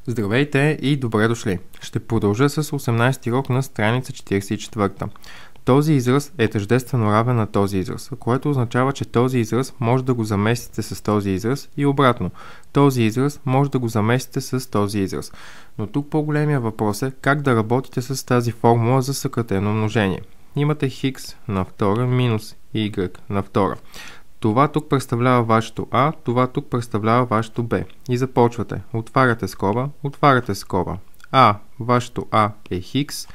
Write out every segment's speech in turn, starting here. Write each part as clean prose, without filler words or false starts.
Здравейте и добре дошли! Ще продължа с 18-ти урок на страница 44. Този израз е тъждествено равен на този израз, което означава, че този израз може да го заместите с този израз и обратно. Този израз може да го заместите с този израз. Но тук по-големия въпрос е как да работите с тази формула за съкратено множение. Имате хикс на втора минус y на втора. Това тук представлява вашето А, това тук представлява вашето Б. И започвате. Отваряте скоба. А, вашето А е хикс,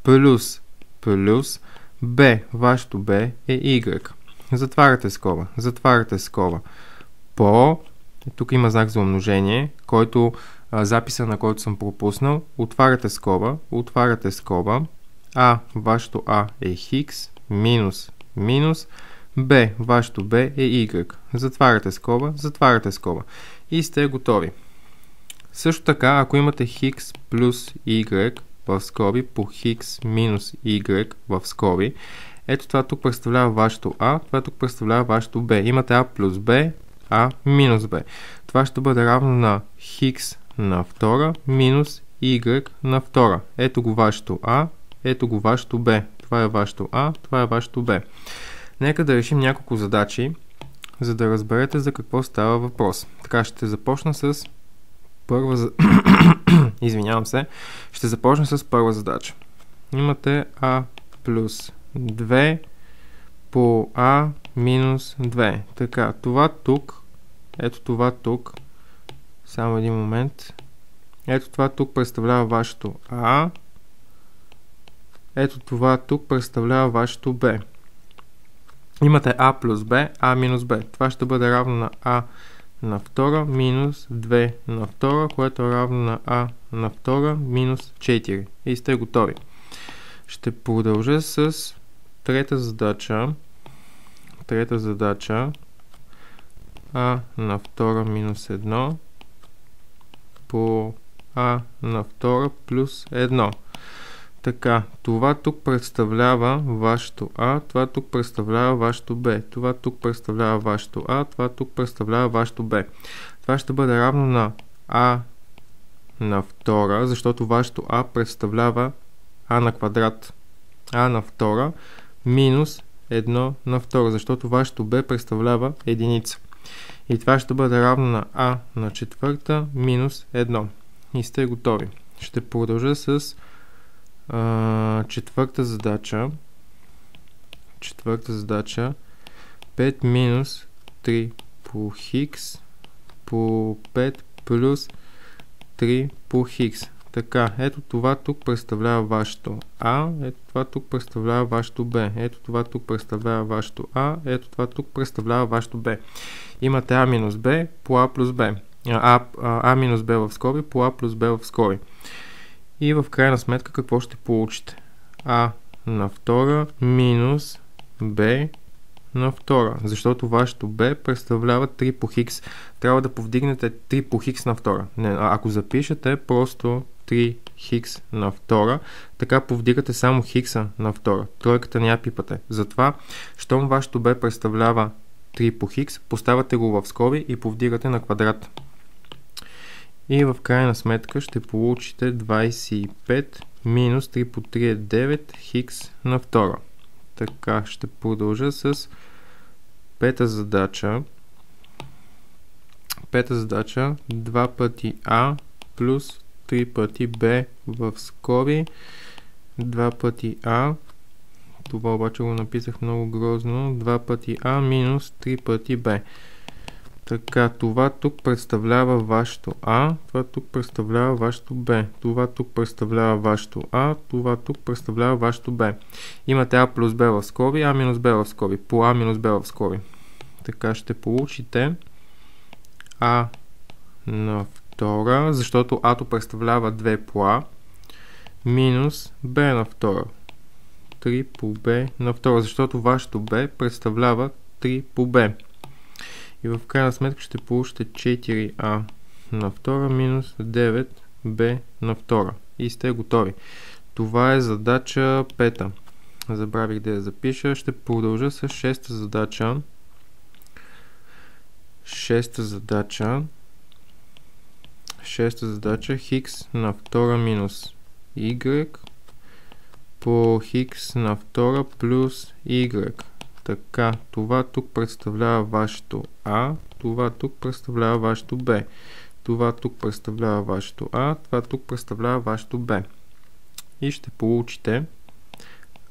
плюс Б, вашето Б е Y. Затваряте скоба. Тук има знак за умножение, записа на който съм пропуснал. Отваряте скоба. А, вашето А е хикс, минус Б, вашето Б е Y. Затваряте скоба. И сте готови. Също така, ако имате хикс плюс Y в скоби по хикс минус Y в скоби, ето това тук представлява вашето А, това тук представлява вашето Б. Имате А плюс Б, А минус Б. Това ще бъде равно на хикс на втора минус Y на втора. Ето го вашето А, ето го вашето Б. Това е вашето А, това е вашето Б. Нека да решим няколко задачи, за да разберете за какво става въпрос. Така, ще започна с Ще започна с първа задача. Имате А плюс 2 по А минус 2. Така, това тук, само един момент. Ето това тук представлява вашето А. Ето това тук представлява вашето Б. Имате А плюс Б, А минус Б. Това ще бъде равно на А на втора минус 2 на втора, което е равно на А на втора минус 4. И сте готови. Ще продължа с трета задача. А на втора минус 1 по А на втора плюс 1. Така, това тук представлява вашето А, това тук представлява вашето Б, това тук представлява вашето А, това тук представлява вашето Б. Това ще бъде равно на А на втора, защото вашето А представлява А на квадрат. А на втора минус 1 на втора, защото вашето Б представлява единица. И това ще бъде равно на А на четвърта минус 1. И сте готови. Ще продължа с четвърта задача 5 минус 3 по хикс по 5 плюс 3 по хикс. Така, ето това тук представлява вашето А, ето това тук представлява вашето Б, ето това тук представлява вашето А, ето това тук представлява вашето Б. Имате А минус Б по А плюс Б. А минус Б в скоби по А плюс Б в скоби. И в крайна сметка какво ще получите? А на втора минус Б на втора. Защото вашето Б представлява 3 по хикс. Трябва да повдигнете 3 по хикс на втора. Ако запишете просто 3 хикс на втора, така повдигате само хикса на втора. Тройката не я пипате. Затова, щом вашето Б представлява 3 по хикс, поставяте го в скоби и повдигате на квадрат. И в крайна сметка ще получите 25 минус 3 по 3 е 9 хикс на втора. Така, ще продължа с пета задача. 2 пъти А плюс 3 пъти Б в скоби. 2 пъти А. Това обаче го написах много грозно. 2 пъти А минус 3 пъти Б. Така, това тук представлява вашето А, това тук представлява вашето Б, това тук представлява вашето А, това тук представлява вашето Б. Имате А плюс Б в скоби, А минус Б в скоби, по А минус Б в скоби. Така ще получите А на втора, защото А-то представлява 2 по А, минус Б на втора. 3 по Б на втора, защото вашето Б представлява 3 по Б. И в крайна сметка ще получите 4А на втора минус 9B на втора. И сте готови. Това е задача 5. Забравих да я запиша. Ще продължа с шеста задача. Шеста задача. Хикс на втора минус y по хикс на втора плюс y. Така, това тук представлява вашето А, това тук представлява вашето Б. Това тук представлява вашето А, това тук представлява вашето Б. И ще получите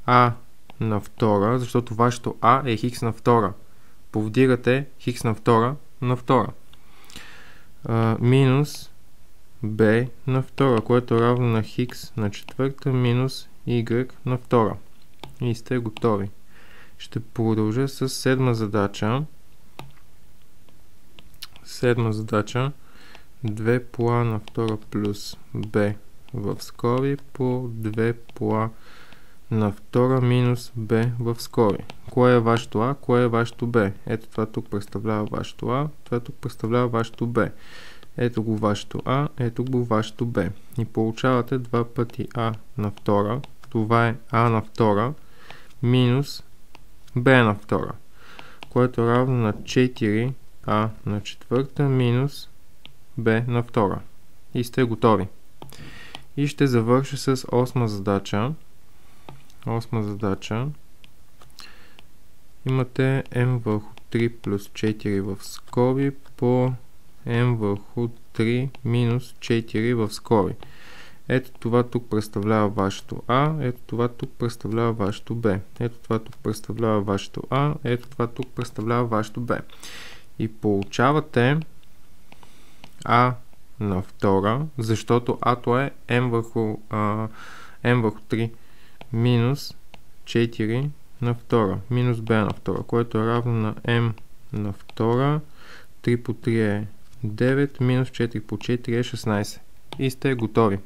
А на втора, защото вашето А е хикс на втора. Повдигате хикс на втора на втора. Минус b на втора, което е равно на хикс на четвърта минус y на втора. И сте готови. Ще продължа с седма задача. Седма задача. 2 по а на втора плюс b в скоби по 2 по а на втора минус b в скоби. Кое е вашето а, кое е вашето b? Ето това тук представлява вашето а, това тук представлява вашето b. Ето го вашето а, ето го вашето b. И получавате 2 пъти а на втора. Това е а на втора минус b на втора, което е равно на 4а на четвърта минус b на втора. И сте готови. И ще завърша с осма задача. Осма задача. Имате m върху 3 плюс 4 в скоби по m върху 3 минус 4 в скоби. Ето това тук представлява вашето А, ето това тук представлява вашето Б. Ето това тук представлява вашето А, ето това тук представлява вашето Б. И получавате А на втора, защото А-то е m върху 3 минус 4 на втора, минус b на втора, което е равно на m на втора. 3 по 3 е 9, минус 4 по 4 е 16. И сте готови.